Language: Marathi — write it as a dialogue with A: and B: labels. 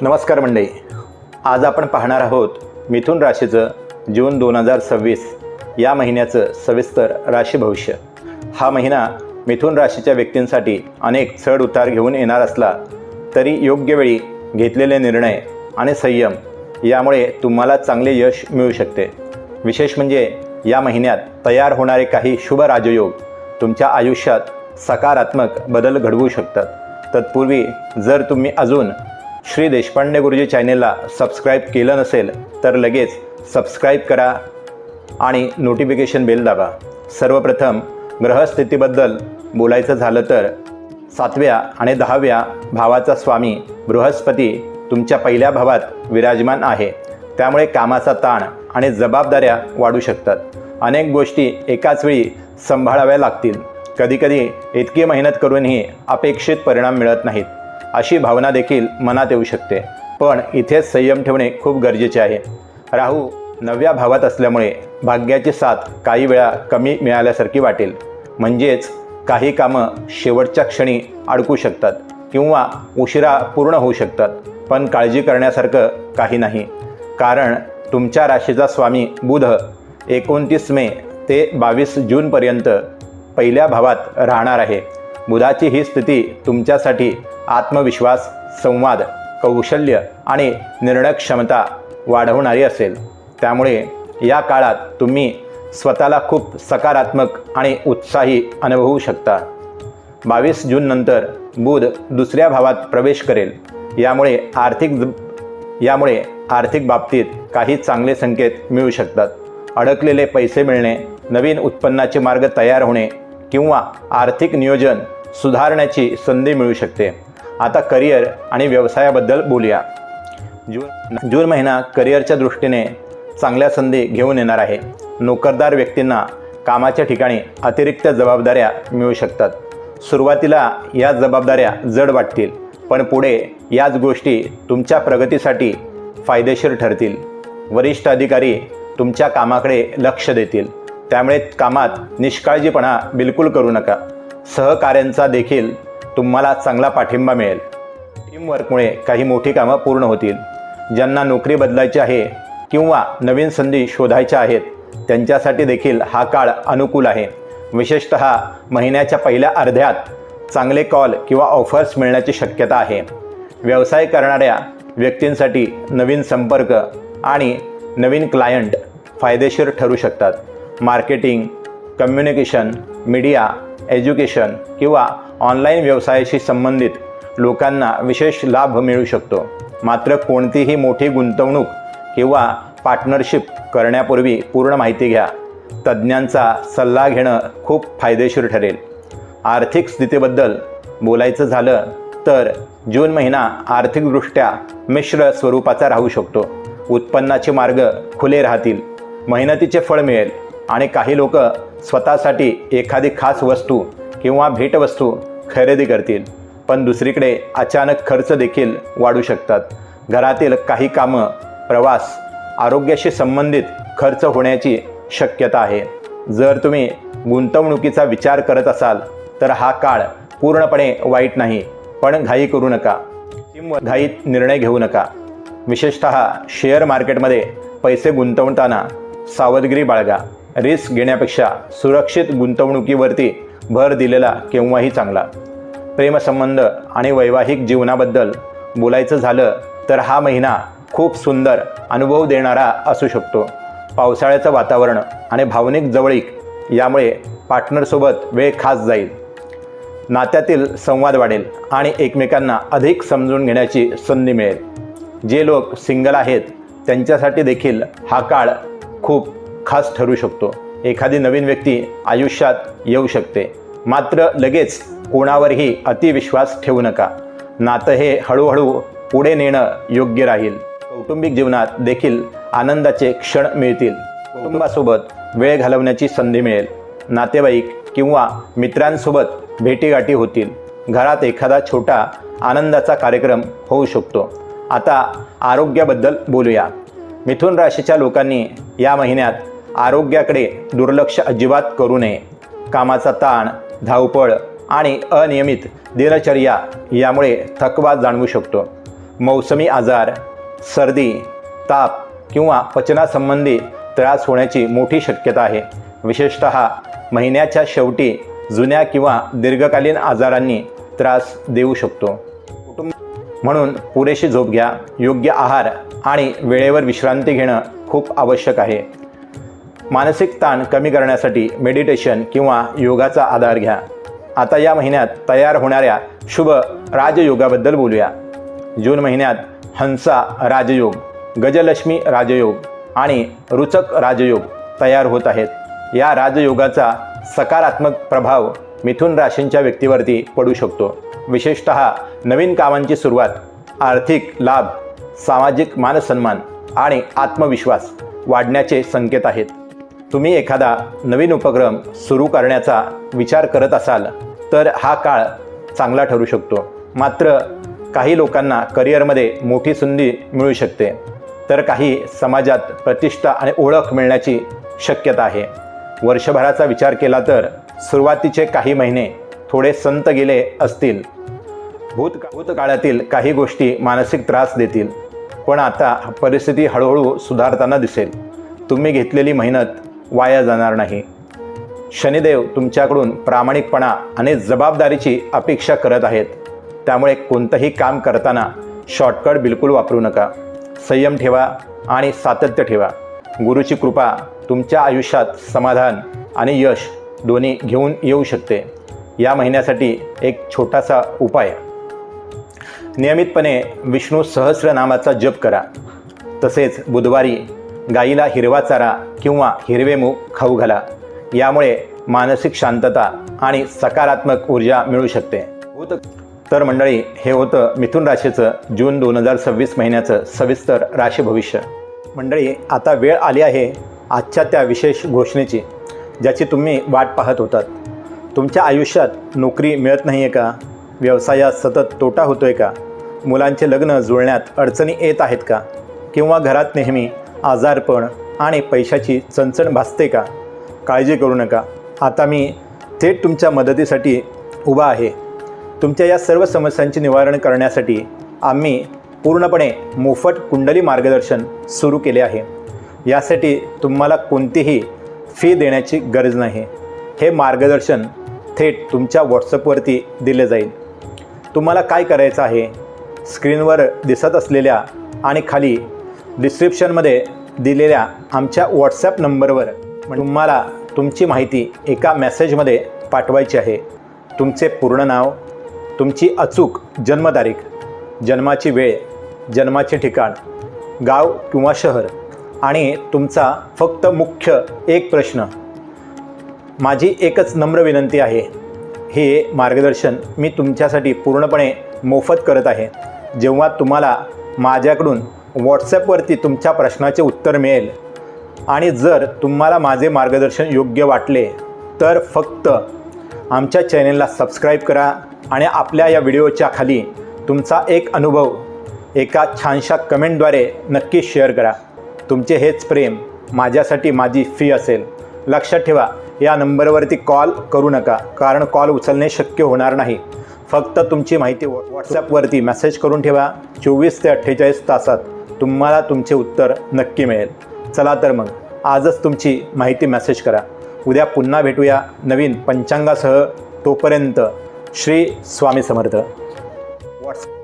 A: नमस्कार मंडळी, आज आपण पाहणार आहोत मिथुन राशीचं जून 2026 या महिन्याचं सविस्तर राशी भविष्य। हा महिना मिथुन राशीच्या व्यक्तींसाठी अनेक चढ उतार घेऊन येणार असला तरी योग्य वेळी घेतलेले निर्णय आणि संयम यामुळे तुम्हाला चांगले यश मिळू शकते। विशेष म्हणजे या महिन्यात तयार होणारे काही शुभ राजयोग तुमच्या आयुष्यात सकारात्मक बदल घडवू शकतात। तत्पूर्वी जर तुम्ही अजून श्री देशपांडे गुरुजी चॅनेलला सबस्क्राईब केलं नसेल तर लगेच सबस्क्राईब करा आणि नोटिफिकेशन बेल दाबा। सर्वप्रथम ग्रहस्थितीबद्दल बोलायचं झालं तर 7व्या आणि 10व्या भावाचा स्वामी बृहस्पती तुमच्या पहिल्या भावात विराजमान आहे। त्यामुळे कामाचा ताण आणि जबाबदाऱ्या वाढू शकतात। अनेक गोष्टी एकाच वेळी सांभाळाव्या लागतील। कधीकधी इतकी मेहनत करूनही अपेक्षित परिणाम मिळत नाहीत अशी भावना देखील मनात येऊ शकते। पण इथेच संयम ठेवणे खूप गरजेचे आहे। राहू 9व्या भावात असल्यामुळे भाग्याची साथ काही वेळा कमी मिळाल्यासारखी वाटेल। म्हणजेच काही कामं शेवटच्या क्षणी अडकू शकतात किंवा उशिरा पूर्ण होऊ शकतात। पण काळजी करण्यासारखं काही नाही, कारण तुमच्या राशीचा स्वामी बुध 29 मे ते 22 जूनपर्यंत पहिल्या भावात राहणार आहे। बुधाची ही स्थिती तुमच्यासाठी आत्मविश्वास, संवाद, कौशल्य आणि निर्णय क्षमता वाढवणारी असेल। त्यामुळे या काळात तुम्ही स्वतःला खूप सकारात्मक आणि उत्साही अनुभवू शकता। 22 जून नंतर बुध दुसऱ्या भावात प्रवेश करेल। यामुळे आर्थिक बाबतीत काही चांगले संकेत मिळू शकतात। अडकलेले पैसे मिळणे, नवीन उत्पन्नाचे मार्ग तयार होणे किंवा आर्थिक नियोजन सुधारण्याची संधी मिळू शकते। आता करिअर आणि व्यवसायाबद्दल बोलूया। जून महिना करिअरच्या दृष्टीने चांगल्या संधी घेऊन येणार आहे। नोकरदार व्यक्तींना कामाच्या ठिकाणी अतिरिक्त जबाबदाऱ्या मिळू शकतात। सुरुवातीला या जबाबदाऱ्या जड वाटतील, पण पुढे याच गोष्टी तुमच्या प्रगतीसाठी फायदेशीर ठरतील। वरिष्ठ अधिकारी तुमच्या कामाकडे लक्ष देतील, त्यामुळे कामात निष्काळजीपणा बिलकुल करू नका। सहकाऱ्यांचा देखील तुम्हाला चांगला पाठिंबा मिळेल। टीमवर्कमुळे काही मोठी कामं पूर्ण होतील। ज्यांना नोकरी बदलायची आहे किंवा नवीन संधी शोधायच्या आहेत त्यांच्यासाठी देखील हा काळ अनुकूल आहे। विशेषतः महिन्याच्या पहिल्या अर्ध्यात चांगले कॉल किंवा ऑफर्स मिळण्याची शक्यता आहे। व्यवसाय करणाऱ्या व्यक्तींसाठी नवीन संपर्क आणि नवीन क्लायंट फायदेशीर ठरू शकतात। मार्केटिंग, कम्युनिकेशन, मीडिया, एज्युकेशन किंवा ऑनलाईन व्यवसायाशी संबंधित लोकांना विशेष लाभ मिळू शकतो। मात्र कोणतीही मोठी गुंतवणूक किंवा पार्टनरशिप करण्यापूर्वी पूर्ण माहिती घ्या। तज्ज्ञांचा सल्ला घेणं खूप फायदेशीर ठरेल। आर्थिक स्थितीबद्दल बोलायचं झालं तर जून महिना आर्थिकदृष्ट्या मिश्र स्वरूपाचा राहू शकतो। उत्पन्नाचे मार्ग खुले राहतील, मेहनतीचे फळ मिळेल आणि काही लोक स्वतःसाठी एखादी खास वस्तू किंवा भेटवस्तू खरेदी करतील। पण दुसरीकडे अचानक खर्च देखील वाढू शकतात। घरातील काही कामं, प्रवास, आरोग्याशी संबंधित खर्च होण्याची शक्यता आहे। जर तुम्ही गुंतवणुकीचा विचार करत असाल तर हा काळ पूर्णपणे वाईट नाही, पण घाई करू नका किंवा घाईत निर्णय घेऊ नका। विशेषतः शेअर मार्केटमध्ये पैसे गुंतवताना सावधगिरी बाळगा। रिस्क घेण्यापेक्षा सुरक्षित गुंतवणुकीवरती भर दिलेला केव्हाही चांगला। प्रेमसंबंध आणि वैवाहिक जीवनाबद्दल बोलायचं झालं तर हा महिना खूप सुंदर अनुभव देणारा असू शकतो। पावसाळ्याचं वातावरण आणि भावनिक जवळीक यामुळे पार्टनरसोबत वेळ खास जाईल। नात्यातील संवाद वाढेल आणि एकमेकांना अधिक समजून घेण्याची संधी मिळेल। जे लोक सिंगल आहेत त्यांच्यासाठी देखील हा काळ खूप खास ठरू शकतो। एखादी नवीन व्यक्ती आयुष्यात येऊ शकते, मात्र लगेच कोणावरही अतिविश्वास ठेवू नका। नातं हे हळूहळू पुढे नेणं योग्य राहील। कौटुंबिक जीवनात देखील आनंदाचे क्षण मिळतील। कुटुंबासोबत वेळ घालवण्याची संधी मिळेल। नातेवाईक किंवा मित्रांसोबत भेटीगाठी होतील। घरात एखादा छोटा आनंदाचा कार्यक्रम होऊ शकतो। आता आरोग्याबद्दल बोलूया। मिथुन राशीच्या लोकांनी या महिन्यात आरोग्याकडे दुर्लक्ष अजिबात करू नये। कामाचा ताण, धावपळ आणि अनियमित दिनचर्या यामुळे थकवा जाणवू शकतो। मौसमी आजार, सर्दी, ताप किंवा पचनासंबंधी त्रास होण्याची मोठी शक्यता आहे. विशेषतः महिन्याच्या शेवटी जुन्या किंवा दीर्घकालीन आजारांनी त्रास देऊ शकतो. म्हणून पुरेशी झोप घ्या, योग्य आहार आणि वेळेवर विश्रांती घेणं खूप आवश्यक आहे. मानसिक ताण कमी करण्यासाठी मेडिटेशन किंवा योगाचा आधार घ्या. आता या महिन्यात तयार होणाऱ्या शुभ राजयोगाबद्दल बोलूया. जून महिन्यात हंसा राजयोग, गजलक्ष्मी राजयोग आणि रुचक राजयोग तयार होत आहेत. या राजयोगाचा सकारात्मक प्रभाव मिथुन राशींच्या व्यक्तीवरती पडू शकतो. विशेषतः नवीन कामांची सुरुवात, आर्थिक लाभ, सामाजिक मानसन्मान आणि आत्मविश्वास वाढण्याचे संकेत आहेत. तुम्ही एखादा नवीन उपक्रम सुरू करण्याचा विचार करत असाल तर हा काळ चांगला ठरू शकतो. मात्र काही लोकांना करिअरमध्ये मोठी संधी मिळू शकते, तर काही समाजात प्रतिष्ठा आणि ओळख मिळण्याची शक्यता आहे. वर्षभराचा विचार केला तर सुरुवातीचे काही महिने थोडे संत गेले असतील. भूतकाळातील काही गोष्टी मानसिक त्रास देतील, पण आता परिस्थिती हळूहळू सुधारताना दिसेल. तुम्ही घेतलेली मेहनत वाया जाणार नाही. शनिदेव तुमच्याकडून प्रामाणिकपणा आणि जबाबदारीची अपेक्षा करत आहेत. त्यामुळे कोणतंही काम करताना शॉर्टकट बिलकुल वापरू नका. संयम ठेवा आणि सातत्य ठेवा. गुरुची कृपा तुमच्या आयुष्यात समाधान आणि यश दोन्ही घेऊन येऊ शकते. या महिन्यासाठी एक छोटासा उपाय: नियमितपणे विष्णू सहस्रनामाचा जप करा. तसेच बुधवारी गाईला हिरवा चारा किंवा हिरवे मूग खाऊ घाला. यामुळे मानसिक शांतता आणि सकारात्मक ऊर्जा मिळू शकते. तर मंडळी, हे होतं मिथुन राशीचं जून 2026 महिन्याचं सविस्तर राशी भविष्य. मंडळी, आता वेळ आली आहे आजच्या त्या विशेष घोषणेची, ज्याची तुम्ही वाट पाहत होतात. तुमच्या आयुष्यात नोकरी मिळत नाही आहे का? व्यवसायात सतत तोटा होतो आहे का? मुलांचे लग्न जुळण्यात अडचणी येत आहेत का? किंवा घरात नेहमी आजारपण आणि पैशाची चणचण भासते का? काळजी करू नका, आता मी थेट तुमच्या मदतीसाठी उभा आहे. तुमच्या या सर्व समस्यांचे निवारण करण्यासाठी आम्ही पूर्णपणे मोफत कुंडली मार्गदर्शन सुरू केले आहे. यासाठी तुम्हाला कोणतीही फी देण्याची गरज नाही. हे मार्गदर्शन थेट तुमच्या व्हॉट्सअपवरती दिले जाईल. तुम्हाला काय करायचं आहे? स्क्रीनवर दिसत असलेल्या आणि खाली डिस्क्रिप्शनमध्ये दिलेल्या आमच्या व्हॉट्सॲप नंबरवर तुम्हाला तुमची माहिती एका मेसेजमध्ये पाठवायची आहे. तुमचे पूर्ण नाव, तुमची अचूक जन्मतारीख, जन्माची वेळ, जन्माचे ठिकाण, गाव किंवा शहर आणि तुमचा फक्त मुख्य एक प्रश्न. माझी एकच नम्र विनंती आहे, हे मार्गदर्शन मी तुमच्यासाठी पूर्णपणे मोफत करत आहे. जेव्हा तुम्हाला माझ्याकडून व्हॉट्सॲपवरती तुमच्या प्रश्नाचे उत्तर मिळेल आणि जर तुम्हाला माझे मार्गदर्शन योग्य वाटले तर फक्त आमच्या चॅनेलला सबस्क्राईब करा आणि आपल्या या व्हिडिओच्या खाली तुमचा एक अनुभव एका छानशा कमेंटद्वारे नक्की शेअर करा. तुमचे हेच प्रेम माझ्यासाठी माझी फी असेल. लक्षात ठेवा, या नंबरवरती कॉल करू नका, कारण कॉल उचलणे शक्य होणार नाही. फक्त तुमची माहिती व्हॉट्सॲपवरती मेसेज करून ठेवा. 24 ते 48 तासात तुम्हाला तुमचे उत्तर नक्की मिळेल. चला तर मग आजच तुमची माहिती मेसेज करा. उद्या पुन्हा भेटूया नवीन पंचांगासह. तोपर्यंत श्री स्वामी समर्थ. व्हॉट्सॲप